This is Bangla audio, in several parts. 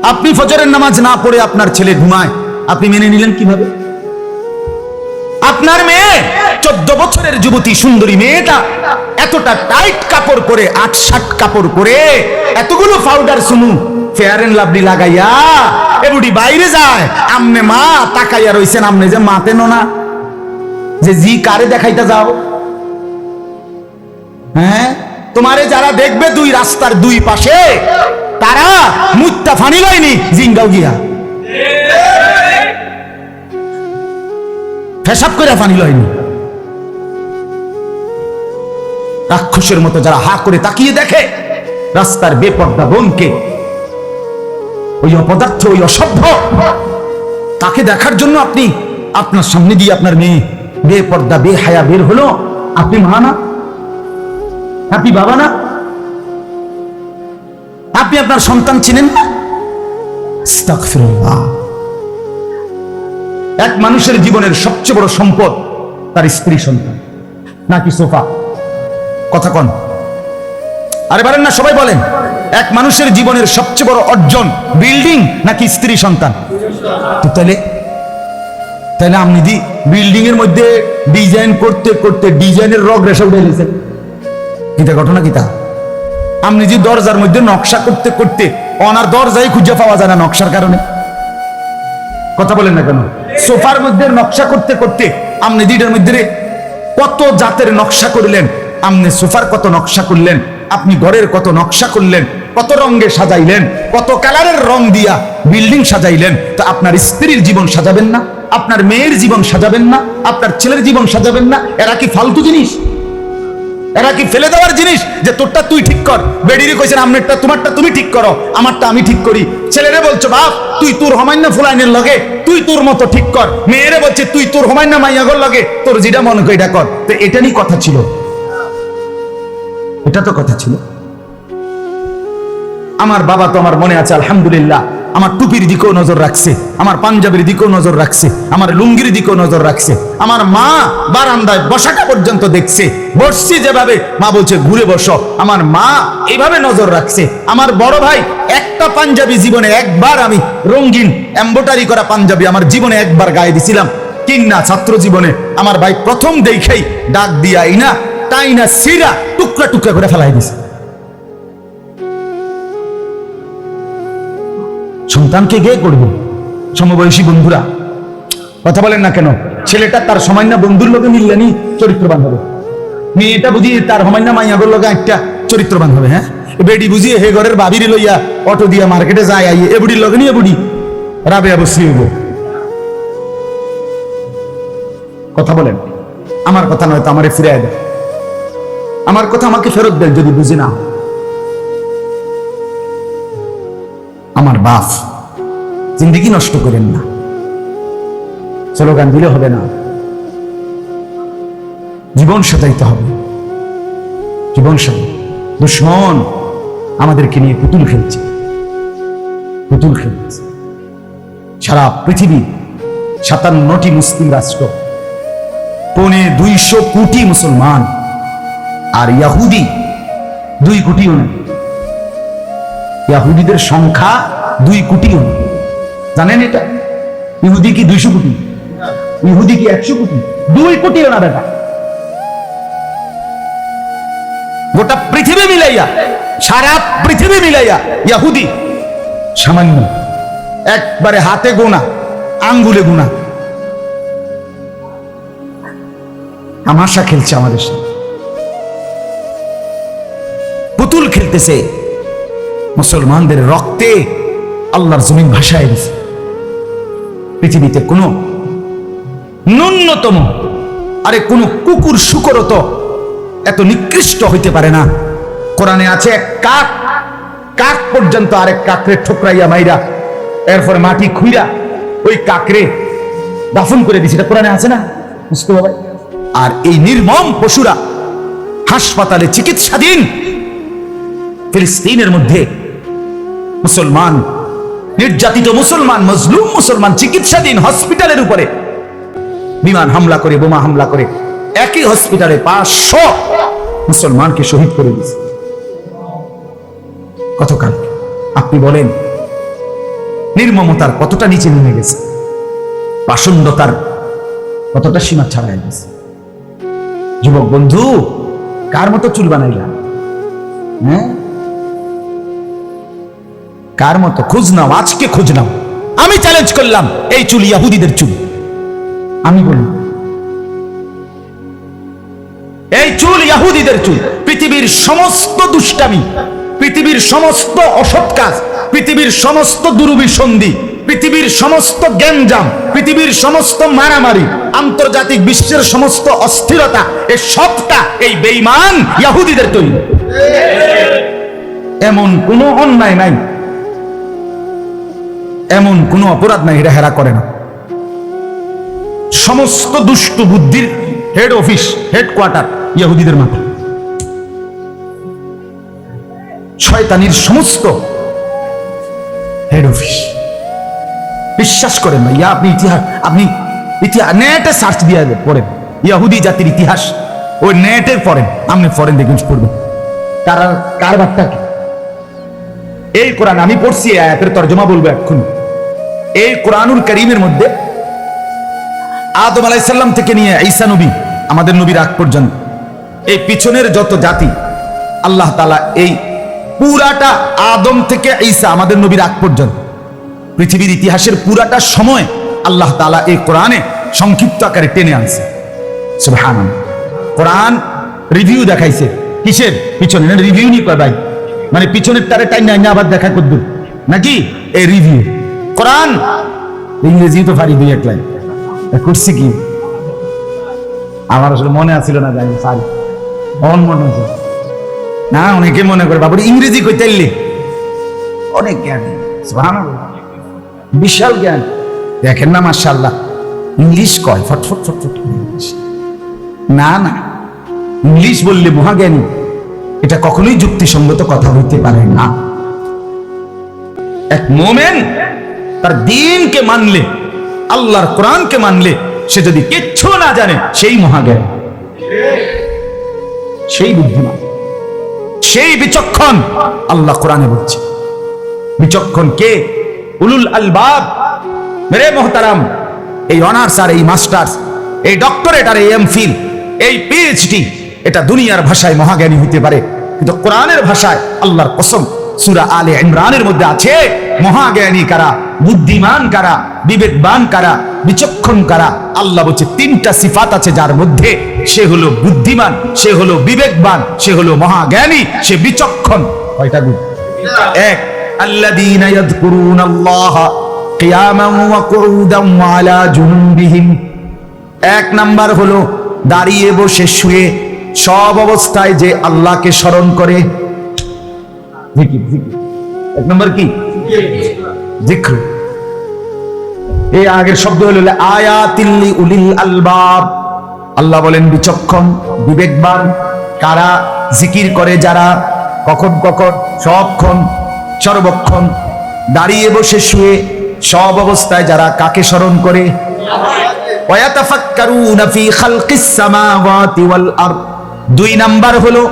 আপনি ফজরের নামাজ না পড়ে আপনার ছেলে ঘুমায়, আপনি মেনে নিলেন কিভাবে? আপনার মেয়ে 14 বছরের যুবতী সুন্দরী মেয়েটা এতটা টাইট কাপড় পরে, 8-7 কাপড় পরে, এতগুলো পাউডার সুনু ফেয়ার এন্ড লাভলি লাগাইয়া এবুড়ি বাইরে যায়, আমনে মা তাকাইয়া রইছেন, আমনে যে মাতেন না যে জি কারে দেখাইতে যাও? হ্যাঁ, তোমারে যারা দেখবে দুই রাস্তার দুই পাশে, তারা মুত্তা ফানি লয়নি জিঙ্গাও গিয়া পেশাব করে ফানি লয়নি। রাক্ষসের মতো যারা হা করে তাকিয়ে দেখে রাস্তার বেপর্দা বোনকে, ওই অপদার্থ, ওই অসভ্য, তাকে দেখার জন্য আপনি আপনার সামনে দিয়ে আপনার মেয়ে বেপর্দা বেহায়া বের হলো, আপনি মা না? আপনি বাবা না? আপনি আপনার সন্তান চিনেন না? আস্তাগফিরুল্লাহ। এক মানুষের জীবনের সবচেয়ে বড় সম্পদ তার স্ত্রী সন্তান, নাকি সোফা? কথা কন, আরে বলেন না, সবাই বলেন। এক মানুষের জীবনের সবচেয়ে বড় অর্জন বিল্ডিং নাকি স্ত্রী সন্তান? তো তাহলে আপনি বিল্ডিং এর মধ্যে ডিজাইন করতে করতে ডিজাইনের রগ রেশা উঠে গেছেন, কিতা ঘটনা কিতা? আপনি যে দরজার মধ্যে নকশা করতে করতে ওনার দরজাই খুঁজে পাওয়া যায় না নকশার কারণে। কথা বলেন না কেন? সোফার মধ্যে নকশা করতে করতে আপনি দুইটার মধ্যে কত জাতের নকশা করলেন, আপনি সোফার কত নকশা করলেন, আপনি ঘরের কত নকশা করলেন, কত রঙে সাজাইলেন, কত কালারের রং দিয়া বিল্ডিং সাজাইলেন। তো আপনার স্ত্রীর জীবন সাজাবেন না? আপনার মেয়ের জীবন সাজাবেন না? আপনার ছেলের জীবন সাজাবেন না? এরা কি ফালতু জিনিস? এরা কি ফেলে দেওয়ার জিনিস যে তোরটা তুই ঠিক কর? বেডিরে কইছেন আমনেরটা তোমারটা তুমি ঠিক করো, আমারটা আমি ঠিক করি। ছেলেরে বলছো বাপ তুই তোর হমাইন্না ফুলাইনের লগে তুই তোর মতো ঠিক কর, মেয়েরে বলছে তুই তোর হমাইন্না মাইয়াগর লগে তোর যেটা মনে করে এটা কর। তো এটা নিয়ে কথা ছিল, এটা তো কথা ছিল। আমার বাবা তো আমার মনে আছে আলহামদুলিল্লাহ, আমার টুপির দিকেও নজর রাখছে, আমার পাঞ্জাবির দিকেও নজর রাখছে, আমার লুঙ্গির দিকেও নজর রাখছে। আমার মা বারান্দায় বসাটা পর্যন্ত দেখছে, বসছি যেভাবে মা বলছে ঘুরে বসো, আমার মা এইভাবে নজর রাখছে। আমার বড় ভাই একটা পাঞ্জাবি জীবনে একবার, আমি রঙিন এমব্রয়ডারি করা পাঞ্জাবি আমার জীবনে একবার গায়ে দিছিলাম কিনা ছাত্র জীবনে। আমার ভাই প্রথম দেখেই ডাক দিয়া ইনা টাইনা সিরা টুকরা টুকরা করে ফেলাই দিছে। সন্তানকে গে করবে? সমবয়সী বন্ধুরা কথা বলেন না কেন? ছেলেটা তার সামান্য বন্ধুর লোকে মিললেনি চরিত্রবান হবে, মেয়েটা বুঝিয়ে তার সামান্য মাইয়াগর লোকে একটা চরিত্রবান হবে। হ্যাঁ, বেডি বুঝিয়ে হে ঘরের বাবির লইয়া অটো দিয়া মার্কেটে যায় আইয়ে এ বুড়ির লগে নিয়ে বুড়ি রাবে অবশ্যই হইব। কথা বলেন, আমার কথা নয় তো আমারে ফিরে দেয়, আমার কথা আমাকে ফেরত দেন যদি বুঝি না। আমার বাপ জিন্দেগি নষ্ট করেন না, স্লোগান দিলে হবে না, জীবন সাজাইতে হবে। জীবন সাজাই দুশ্মন আমাদেরকে নিয়ে পুতুল খেলছে, পুতুল খেলছে। সারা পৃথিবী 57টি মুসলিম রাষ্ট্র, 250 কোটি মুসলমান, আর ইয়াহুদি 2 কোটিও নেই। ইহুদিদের সংখ্যা 2 কোটিও নেই, জানেন এটা? ইহুদি কি 200 কোটি? ইহুদি কি 100 কোটি? 2 কোটিও না বেটা। গোটা পৃথিবী মিলাইয়া, সারা পৃথিবী মিলাইয়া ইহুদি সামান্য, একবারে হাতে গোনা, আঙ্গুলে গোনা। তামাশা খেলছে আমাদের সাথে, পুতুল খেলতেছে। মুসলমানদের রক্তে আল্লাহর জমিন ভাসায় দিছে। পৃথিবীতে কোনো ন্যূনতম, আরে কোন কুকুর শুকরও তো এত নিকৃষ্ট হইতে পারে না। কোরআনে আছে এক কাক, কাক পর্যন্ত আরেক কাকরে ঠোকরাইয়া মাইরা এরপর মাটি খুইরা ওই কাকরে দাফন করে দিছে, এটা কোরআনে আছে না? বুঝতে হবে। আর এই নির্মম পশুরা হাসপাতালে চিকিৎসাধীন ফিলিস্তিনের মধ্যে মুসলমান, নির্যাতিত মুসলমান, মজলুম মুসলমান চিকিৎসাধীন হসপিটালের উপরে বিমান হামলা করে, বোমা হামলা করে একই হসপিটালে 500 মুসলমানকে শহীদ করে দিয়েছে। গতকাল আপনি বলেন নির্মমতার কতটা নিচে নেমে গেছে, পাষণ্ডতার কতটা সীমা ছাড়াই গেছে। যুবক বন্ধু, কার মতো চুল বানাইলাম? হ্যাঁ, কার মতো? খোঁজ নাও, আজকে খোঁজ নাও। আমি চ্যালেঞ্জ করলাম, এই চুল ইহুদিদের চুল। আমি বলি এই চুল ইহুদিদের চুল। পৃথিবীর সমস্ত দুষ্টামি, পৃথিবীর সমস্ত অসৎ কাজ, পৃথিবীর সমস্ত দুর্বিসন্ধি, পৃথিবীর সমস্ত গ্যাঞ্জাম, পৃথিবীর সমস্ত মারামারি, আন্তর্জাতিক বিশ্বের সমস্ত অস্থিরতা, এই সবটা এই বেঈমান ইহুদিদের তৈরি। এমন কোনো অন্যায় নাই, এমন কোনো অপরাধ নাই এরা হেরা করে না। সমস্ত দুষ্ট বুদ্ধির হেড অফিস, হেডকোয়ার্টার ইহুদিদের মাথা। শয়তানির সমস্ত হেড অফিস। বিশ্বাস করেন না, আপনি ইতিহাস, আপনি ইতিহাস নেটে সার্চ দিয়ে পড়েন, ইহুদি জাতির ইতিহাস ওই নেটের পড়েন, আপনি পড়েন দেখুন পড়বেন কার বার্তা কি। এই কোরআন আমি পড়ছি, আয়াতের তর্জমা বলবো এক্ষুনি। এই কোরআনুল কারীমের মধ্যে আদম আলাইহিস সালাম থেকে নিয়ে ঈসা নবী, আমাদের নবীর আগ পর্যন্ত এই পিছনের যত জাতি, আল্লাহ তাআলা এই পুরাটা আদম থেকে ঈসা আমাদের নবীর আগ পর্যন্ত পৃথিবীর ইতিহাসের পুরাটা সময় আল্লাহ তাআলা এই কোরআনে সংক্ষিপ্ত আকারে টেনে আনছে। সুবহানাল্লাহ। কোরআন রিভিউ দেখাইছে কিসের পিছনে? রিভিউ নি কয় ভাই, মানে পিছনের তারে টাইম না আবার দেখা করব নাকি? এই রিভিউ কোরআন ইংরেজি তো পারি দুই এক লাইন করছি কি, আমার আসলে মনে আসছিল না, জানি সারি মনে আছে না। অনেকে মনে করে বাবুর ইংরেজি কইতে অনেক জ্ঞান, সুবহানাল্লাহ, বিশাল জ্ঞান। দেখেন না মাশাআল্লাহ, ইংলিশ কয় ফটফট ফটফট। না না, ইংলিশ বললে মহাজ্ঞানী, এটা কখনোই যুক্তিসঙ্গত কথা হইতে পারে না। এক মোমেন তার দ্বীনকে মানলে, আল্লাহর কোরআনকে মানলে, সে যদি কিচ্ছু না জানে সেই মহাজ্ঞানী, সেই বুদ্ধিমান, সেই বিচক্ষণ। আল্লাহ কোরআনে বলছে বিচক্ষণ কে? উলুল আলবাব। মেরে মোহতারাম, এই অনার্স আর এই মাস্টার্স, এই ডক্টরেট আর এই এমফিল, এই পিএইচডি, এটা দুনিয়ার ভাষায় মহাজ্ঞানী হইতে পারে, কিন্তু কোরআনের ভাষায় আল্লাহর কসম, সূরা আলে ইমরানের মধ্যে আছে মহাজ্ঞানী কারা, বুদ্ধিমান কারা, বিবেকবান কারা, বিচক্ষণ কারা। আল্লাহ বলছে তিনটা সিফাত আছে যার মধ্যে, সে হলো বুদ্ধিমান, সে হলো বিবেকবান, সে হলো মহাজ্ঞানী, সে বিচক্ষণ। কয়টা গুণ? এক, আল্লাযীনা ইয়াযকুরুনাল্লাহা কিয়ামান ওয়া কুউদান ওয়া আলা জুনুবিহিম। এক নাম্বার হলো দাঁড়িয়ে বসে শুয়ে সব অবস্থায় যে আল্লাহকে স্মরণ করে। জিকির, জিকির। এক নম্বর কি? জিক্র। এই আগের শব্দ হলো আয়াতিল উলিল আলবাব। আল্লাহ বলেন বিচক্ষণ, বিবেকবান কারা? জিকির করে যারা, কখন কখন, সবক্ষণ, সর্বক্ষণ, দাঁড়িয়ে বসে শুয়ে সব অবস্থায় যারা কাকে স্মরণ করে। ওয়ায়াতাফাক্কারুনা ফি খালকিস সামাওয়াতি ওয়াল আরদ। দুই নাম্বার হলো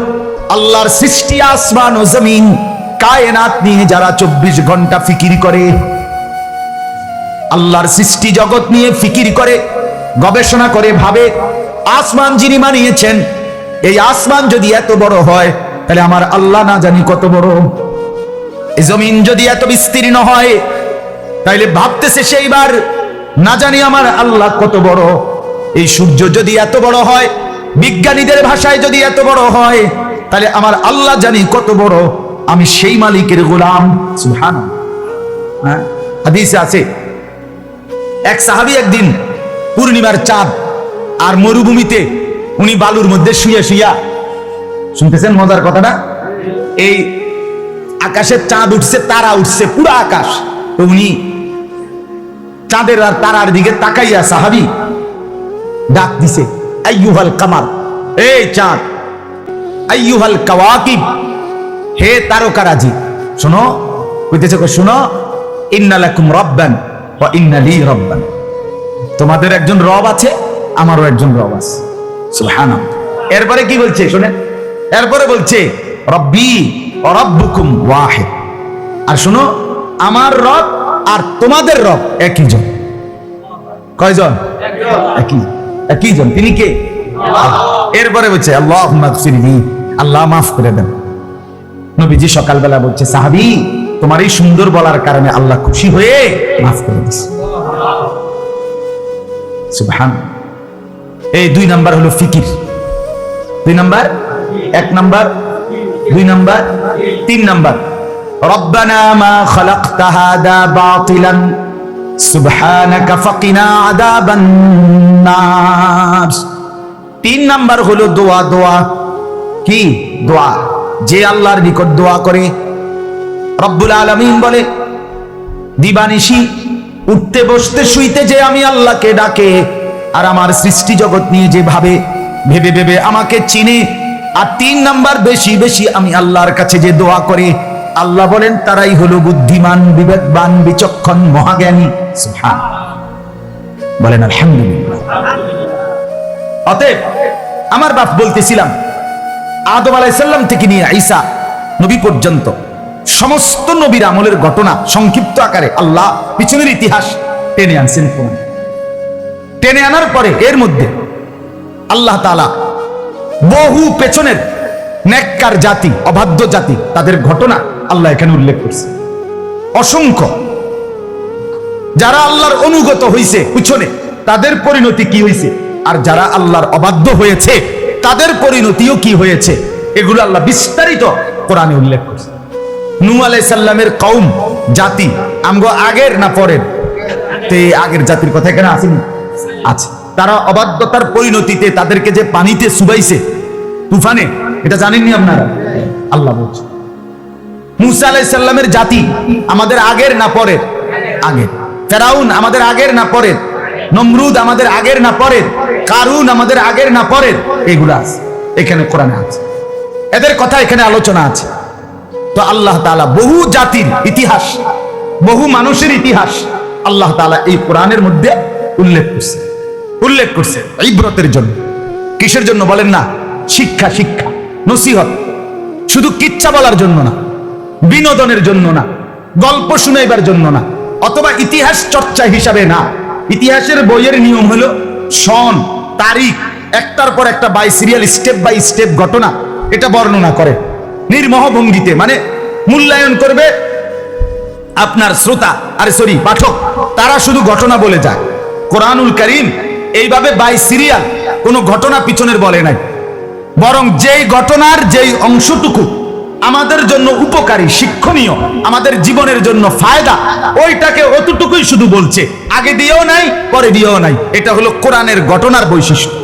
আল্লাহর সৃষ্টি আসমান ও জমিন, কায়নাত নিয়ে যারা 24 ঘন্টা ফিকির করে। আল্লাহর সৃষ্টি জগৎ নিয়ে ফিকির করে, গবেষণা করে, ভাবে আসমান যিনি বানিয়েছেন, এই আসমান যদি এত বড় হয় তাহলে আমার আল্লাহ না জানি কত বড়। এই জমিন যদি এত বিস্তীর্ণ হয় তাইলে ভাবতেছে সেইবার না জানি আমার আল্লাহ কত বড়। এই সূর্য যদি এত বড় হয়, বিজ্ঞানীদের ভাষায় যদি এত বড় হয়, তাহলে আমার আল্লাহ জানি কত বড়। আমি সেই মালিকের গোলাম। সুবহানাল্লাহ। হ্যাঁ, হাদিসে আছে এক সাহাবী একদিন পূর্ণিমার চাঁদ আর মরুভূমিতে উনি বালুর মধ্যে শুয়ে শুয়া, শুনতেছেন মজার কথাটা, এই আকাশের চাঁদ উঠছে, তারা উঠছে, পুরো আকাশ, তো উনি চাঁদের আর তারার দিকে তাকাইয়া সাহাবী ডাক দিছে, আইয়ুহাল কামার, এই চাঁদ, আইয়ুহাল কাওয়াকিব, হে তারকারাজি, শোনো, কইতেছে শোনো, ইন্না লাকুম রাব্বান ওয়া ইন্না লি রাব্বান, তোমাদের একজন রব আছে, আমারও একজন রব আছে। সুবহানাল্লাহ। এরপরে কি বলছে শুনেন, এরপরে বলছে রব্বি ওয়া রাব্বুকুম ওয়াহিদ, আর শোনো, আমার রব আর তোমাদের রব একই জন। কয়জন? একই জন। তিনি কে? এরপরে বলছে আল্লাহুম্মা গফিরলি, আল্লাহ মাফ করে দেন। নবীজি সকালবেলা বলছে সাহাবী, তোমার এই সুন্দর বলার কারণে আল্লাহ খুশি হয়ে মাফ করে দিয়েছে। সুবহান। এই 2 নাম্বার হলো ফিকির। 2 নাম্বার, 1 নাম্বার, 2 নাম্বার, 3 নাম্বার রব্বানা মা খালাকতা হাদা বাতিলান সুবহানাকা ফাকিনা আযাবান নার। 3 নাম্বার হলো দোয়া। দোয়া কি? দোয়া। যে আল্লাহর নিকট দোয়া করে, রব্বুল আলামিন বলে দিবানিশি উঠতে বসতে শুইতে যে আমি আল্লাহকে ডাকে, আর আমার সৃষ্টি জগৎ নিয়ে যে ভেবে ভেবে আমাকে চিনে, আর 3 নাম্বার বেশি বেশি আমি আল্লাহর কাছে যে দোয়া করে, আল্লাহ বলেন তারাই হলো বুদ্ধিমান, বিবেকবান, বিচক্ষণ, মহাজ্ঞানী। সুবহানাল্লাহ, বলেন আলহামদুলিল্লাহ। অতএব আমার বাপ বলতেছিলাম, আদম আলাইহিস সালাম থেকে নিয়ে ঈসা নবী পর্যন্ত সমস্ত নবীর আমলের ঘটনা সংক্ষিপ্ত আকারে আল্লাহ পিছনের ইতিহাস টেনে আনছেন। টেনে আনার পরে এর মধ্যে আল্লাহ তাআলা বহু পেছনের নেককার জাতি, অবাধ্য জাতি, তাদের ঘটনা আল্লাহ এখানে উল্লেখ করছে অসংখ্য। যারা আল্লাহর অনুগত হয়েছে পিছনে, তাদের পরিণতি কি হয়েছে, আর যারা আল্লাহর অবাধ্য হয়েছে তাদের পরিণতিও কি হয়েছে, এগুলো আল্লাহ বিস্তারিত কোরআনে উল্লেখ করছে। নূহ আলাইহিস সালামের কওম, জাতি আমগো আগের না পরের? তে আগের জাতির কথা এখানে আসেনি? আছে। তারা অবাধ্যতার পরিণতিতে তাদেরকে যে পানিতে চুবাইছে তুফানে, এটা জানেননি আপনারা? আল্লাহ বলছে। মূসা আলাইহিস সালামের জাতি আমাদের আগের না পরের? আগের। ফেরাউন আমাদের আগের না পরের? নমরুদ আমাদের আগের না পরের? কারুন আমাদের আগের না পরের? এগুলো আছে এখানে কোরআনে আছে, এদের কথা এখানে আলোচনা আছে। তো আল্লাহ তাআলা বহু জাতির ইতিহাস, বহু মানুষের ইতিহাস আল্লাহ তাআলা এই কোরআনের মধ্যে উল্লেখ করছে ইবরতের জন্য। কিসের জন্য বলেন না? শিক্ষা, নসিহত। শুধু কিচ্ছা বলার জন্য না, বিনোদনের জন্য না, গল্প শুনাইবার জন্য না, অথবা ইতিহাস চর্চা হিসাবে না। ইতিহাসের বইয়ের নিয়ম হলো সন, তারিখ, একটার পর একটা by serial, step by step ঘটনা এটা বর্ণনা করে নির্মোহ ভঙ্গিতে, মানে মূল্যায়ন করবে আপনার শ্রোতা, পাঠক, তারা শুধু ঘটনা বলে যায়। কোরআনুল কারীম এইভাবে বাই সিরিয়াল কোনো ঘটনা পিছনের বলে নাই, বরং যেই ঘটনার যেই অংশটুকু আমাদের জন্য উপকারী, শিক্ষণীয়, আমাদের জীবনের জন্য ফায়দা, ওইটাকে অতটুকুই শুধু বলছে, আগে দিয়েও নাই পরে দিয়েও নাই। এটা হলো কোরআনের ঘটনার বৈশিষ্ট্য।